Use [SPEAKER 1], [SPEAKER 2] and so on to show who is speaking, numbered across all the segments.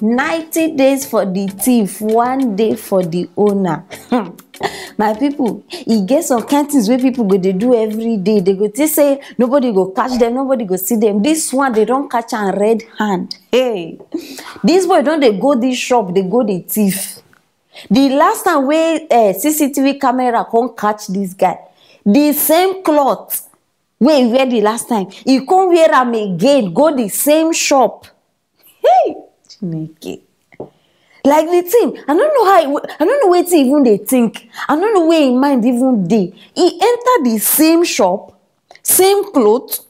[SPEAKER 1] 90 days for the thief, 1 day for the owner. My people, e get some kind things wey people go dey do every day. They go think say nobody go catch them, nobody go see them. This one they don't catch am red hand. Hey, this boy don dey go this shop, they go the thief. The last time wey CCTV camera come catch this guy, the same cloth wey he wear the last time, he come wear am again, go the same shop. Hey, Chineke. Like the thing, I don't know how, I don't know where to even they think. I don't know where in mind even dey. He enter the same shop, same clothes,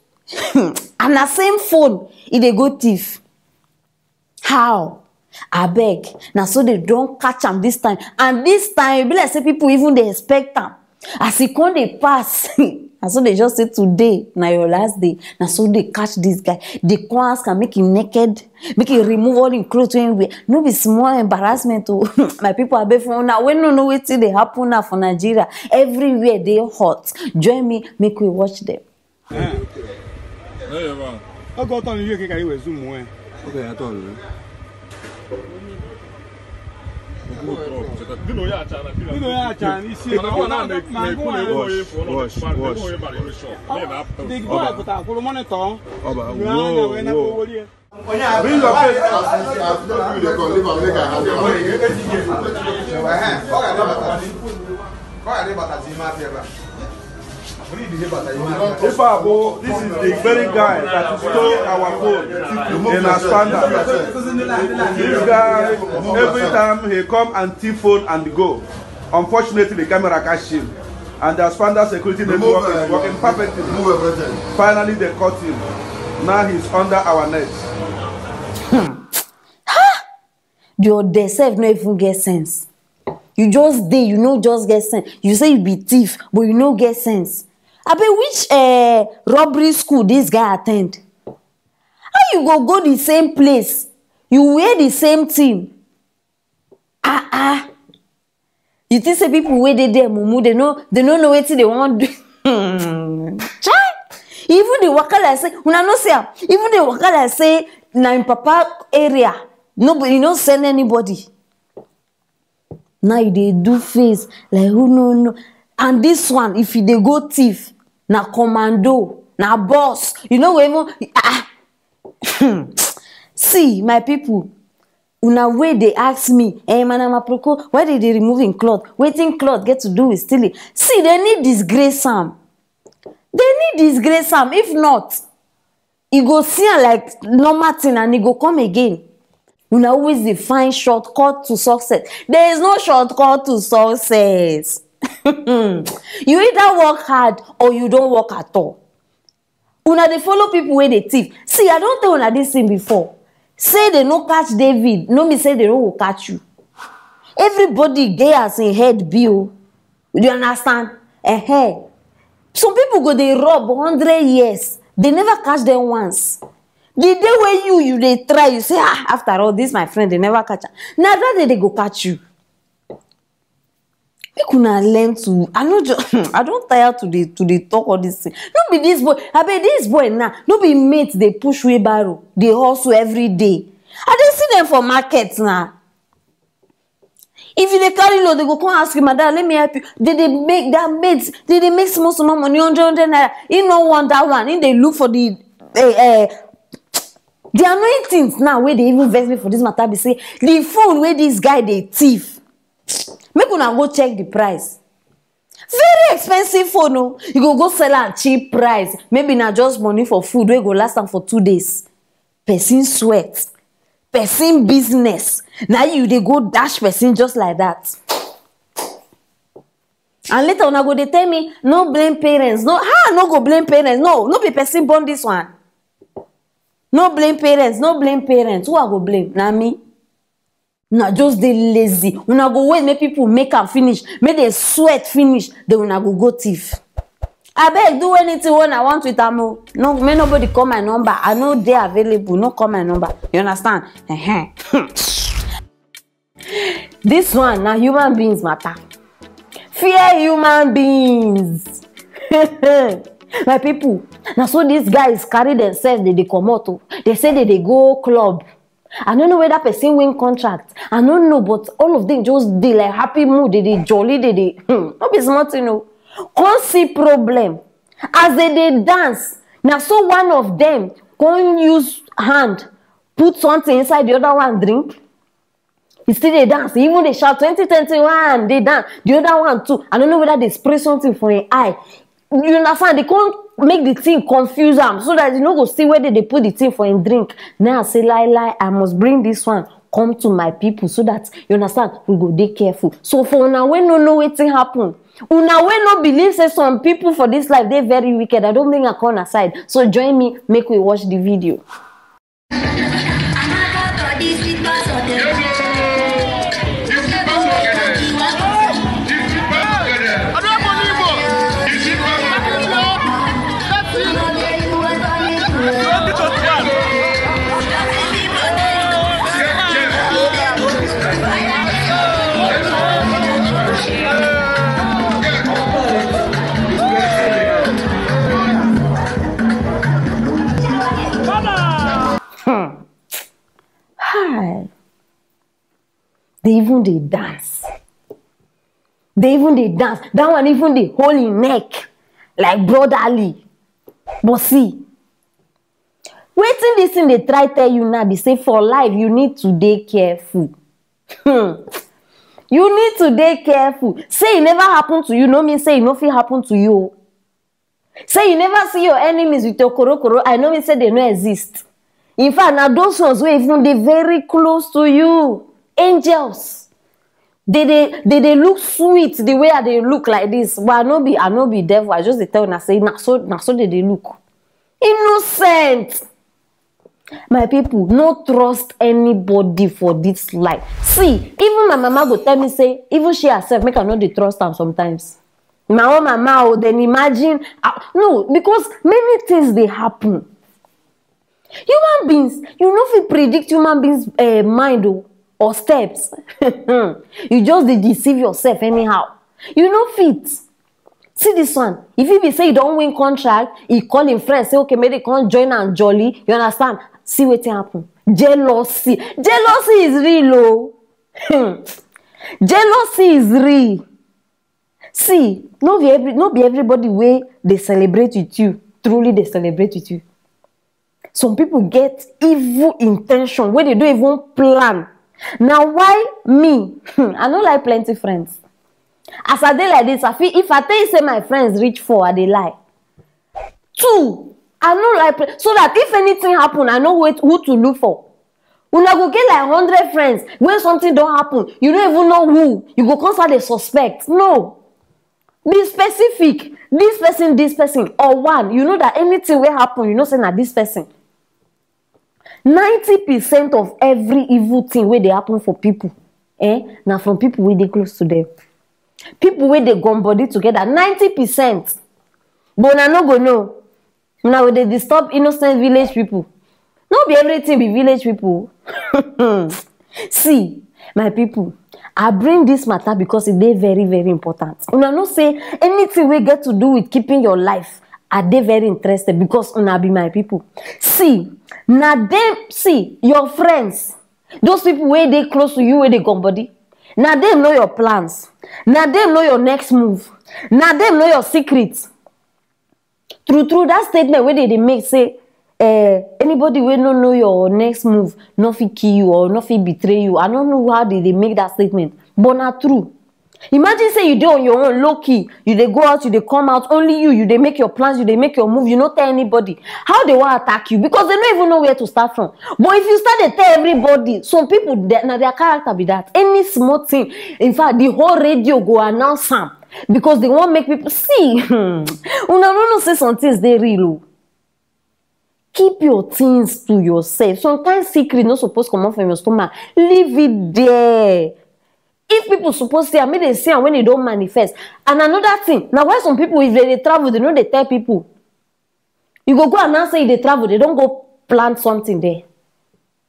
[SPEAKER 1] and the same phone. He dey go thief. How? I beg. Now so they don't catch him this time. And this time, be like say people even they expect him. As he come they pass. And so they just say today, now your last day. Now so they catch this guy. They come ask and make him naked, make him remove all him clothes when we. No be small embarrassment to my people are from now. We no know what they happen now for Nigeria. Everywhere they hot. Join me, make we watch them.
[SPEAKER 2] Okay, I told you. This is the very guy that stole our phone in our standard. This guy, every time he come and thief phone and go. Unfortunately, the camera catch him. And the standard security network is working perfectly. Finally, they caught him. Now he's under our net.
[SPEAKER 1] Your they self no even get sense. You just dey, you know, just get sense. You say you be thief, but you no get sense. I bet which robbery school this guy attend? How you go the same place? You wear the same thing. You think say people where they there, mumu, they don't know what they want to do. Even the waka like say, una no say, even the waka like say, na in Papa area, nobody no send anybody. Now they do face like who no. And this one, if they go thief, na commando, na boss, you know even see my people. Una way they ask me, hey Madam Aproko, why did they remove in cloth? Waiting cloth get to do with stealing. See, they need disgrace Sam. They need disgrace Sam. If not, he go see her like normal thing and he go come again. Una always define shortcut to success. There is no shortcut to success. You either work hard or you don't work at all. Una they follow people where they thief. See, I don't tell una this thing before. Say they no catch David, no me say they don't catch you. Everybody get as in head bill. Do you understand? Some people go they rob 100 years. They never catch them once. The day when you they try, you say, after all this, my friend, they never catch her. Now that day they go catch you. Make una learn to. I don't tire to the talk all this thing. No be this boy. I bet this boy now. No be mates. They push wheelbarrow. They hustle every day. I don't see them for markets now. If you they carry load, they go come ask you, madam, let me help you. Did they make that mates? Did they make small money? 100 naira. You no want that one. In they look for the annoying things now where they even vex me for this matter. They say the phone where this guy they thief. Make una go check the price. Very expensive phone, no. You go sell at cheap price. Maybe not just money for food. We go last time for 2 days. Person sweat. Person business. Now you they go dash person just like that. And later una go they tell me no blame parents. No, no go blame parents. No be person born this one. No blame parents. No blame parents. Who I go blame? Na me. Una just they lazy. Una go wait, make people make am finish. Make they sweat finish. Then una go thief. I beg do anything when I want with amo. No, may nobody call my number. I know they available. No call my number. You understand? This one now human beings matter. Fear human beings. My people. Now so these guys carry themselves. They come out. They say that they go club. I don't know whether person win contract. I don't know, but all of them just dey like happy mood, they jolly, they no be smart, you know. Can't see problem. As they dance, now so one of them can't use hand, put something inside the other one drink. He still they dance. Even they shout 2021, they dance. The other one too. I don't know whether they spray something for an eye. You understand? They can't make the thing confuse them so that you know go see where they put the thing for him drink. Now I say lie, I must bring this one come to my people so that you understand we go dey careful. So for now when no know wetin happen, una wey no believe say some people for this life they very wicked. I don't bring a corner aside. So join me, make we watch the video. They even they dance. They even they dance. That one even they hold in neck like brotherly. But see, waiting this thing they try tell you now, they say for life you need to be careful. You need to be careful. Say it never happened to you, no mean say it nothing happened to you. Say you never see your enemies with your koro, I know mean say they no exist. In fact, now those ones who even they very close to you. Angels. They look sweet the way they look like this. But I no be devil. I just tell you, I say, na so they look. Innocent. My people, no trust anybody for this life. See, even my mama go tell me, say, even she herself, make her not dey trust them sometimes. My own mama, then imagine. No, because many things they happen. Human beings, you know if you predict human beings' mind or steps. You just deceive yourself anyhow. You know fit. See this one. If you be say you don't win contract, he call him friends, say okay, maybe they can't join and jolly. You understand? See what happen. Jealousy. Jealousy is real, oh. Jealousy is real. See, no be everybody way they celebrate with you. Truly they celebrate with you. Some people get evil intention where they don't even plan. Now why me? I don't like plenty friends. As I dey like this, I feel if I tell you say my friends reach 4, I dey lie. 2, I don't like so that if anything happen, I know who to look for. Una go get like 100 friends. When something don't happen, you don't even know who. You go consult the suspect. No. Be specific. This person, or one. You know that anything will happen, you know say na this person. 90% of every evil thing where they happen for people, now from people where they close to them. People where they gum body together, 90%. But I no go know. Now they disturb innocent village people. Not be everything be village people. See, my people, I bring this matter because it is very, very important. Una no say anything we get to do with keeping your life, are they very interested because una be my people. See, now them see your friends, those people where they close to you, where they gum body. Now them know your plans. Now them know your next move. Now them know your secrets. Through that statement where they make say anybody will not know your next move, not fit kill you or not fit betray you. I don't know how they make that statement, but not true. Imagine say you do on your own low key, you they go out, you they come out, only you they make your plans, you they make your move, you not tell anybody how they want to attack you because they don't even know where to start from. But if you start to tell everybody, some people now their character be that any small thing, in fact the whole radio go announce them because they want make people see. Una no say some things they real. Keep your things to yourself. Sometimes secret not supposed to come out from your stomach. Leave it there. If people supposed to say, I mean they say when they don't manifest. And another thing, now why some people if they travel, they know they tell people. You go and now say they travel, they don't go plant something there.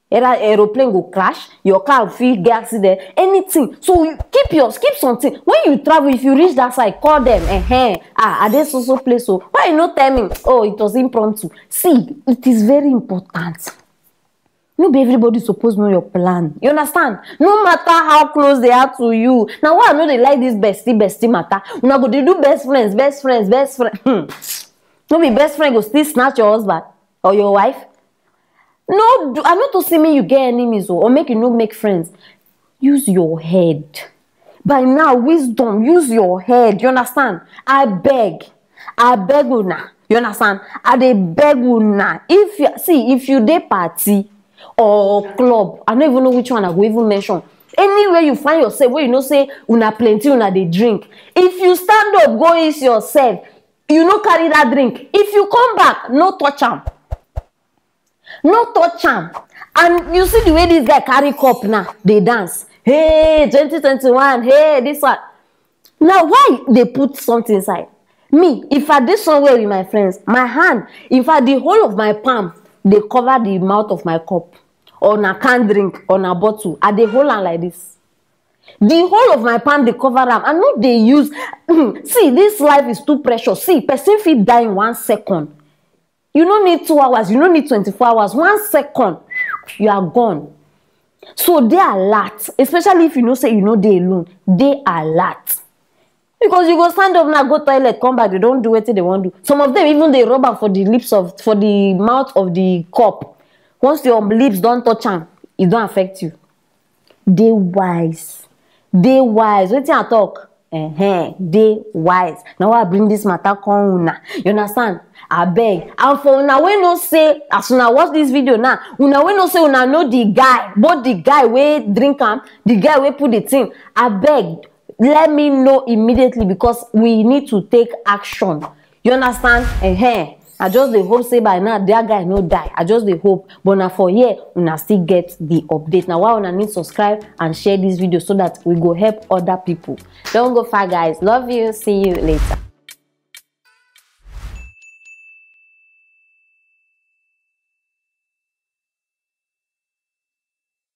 [SPEAKER 1] Either aeroplane go crash, your car will get accident, anything. So you keep something. When you travel, if you reach that side, call them. Are they so place? So why you not tell me? Oh, it was impromptu. See, it is very important. No be everybody supposed know your plan. You understand? No matter how close they are to you. Now why I know they like this bestie matter. Una go they do best friends. No be best friend go still snatch your husband or your wife. No, I not to see me you get enemies or make you no make friends. Use your head. By now, wisdom, use your head. You understand? I beg una. You understand? I dey beg una. If you dey party or club, I don't even know which one I go even mention. Anywhere you find yourself, where you know say una plenty, una dey drink. If you stand up, go ease yourself. You no carry that drink. If you come back, no touch am. No touch am. And you see the way this guy carry cup now, they dance. Hey, 2021, hey, this one. Now, why they put something inside? Me, if I did somewhere with my friends, my hand, in fact, the whole of my palm, they cover the mouth of my cup. Or I can't drink, on a bottle. I they hold on like this. The whole of my palm, they cover them. I know they use. See, this life is too precious. See, person fit die in 1 second. You don't need 2 hours. You don't need 24 hours. 1 second, you are gone. So they alert, especially if you know say you know they alone. They alert. Because you go stand up now, go toilet, come back, they don't do what they want to do. Some of them even they rub am for the mouth of the cup. Once your lips don't touch them, it don't affect you. They wise. They wise. Wetin I talk? They wise. Now I bring this matter come una. You understand? I beg. And for una we no say, as una watch this video now, una we no say una know the guy, both the guy we drink am, the guy we put the thing. I beg, let me know immediately because we need to take action. You understand? I just dey hope say by now that guy no die. I just dey hope. But now for here, una still get the update. Now why una need subscribe and share this video so that we go help other people. Don't go far, guys. Love you. See you later.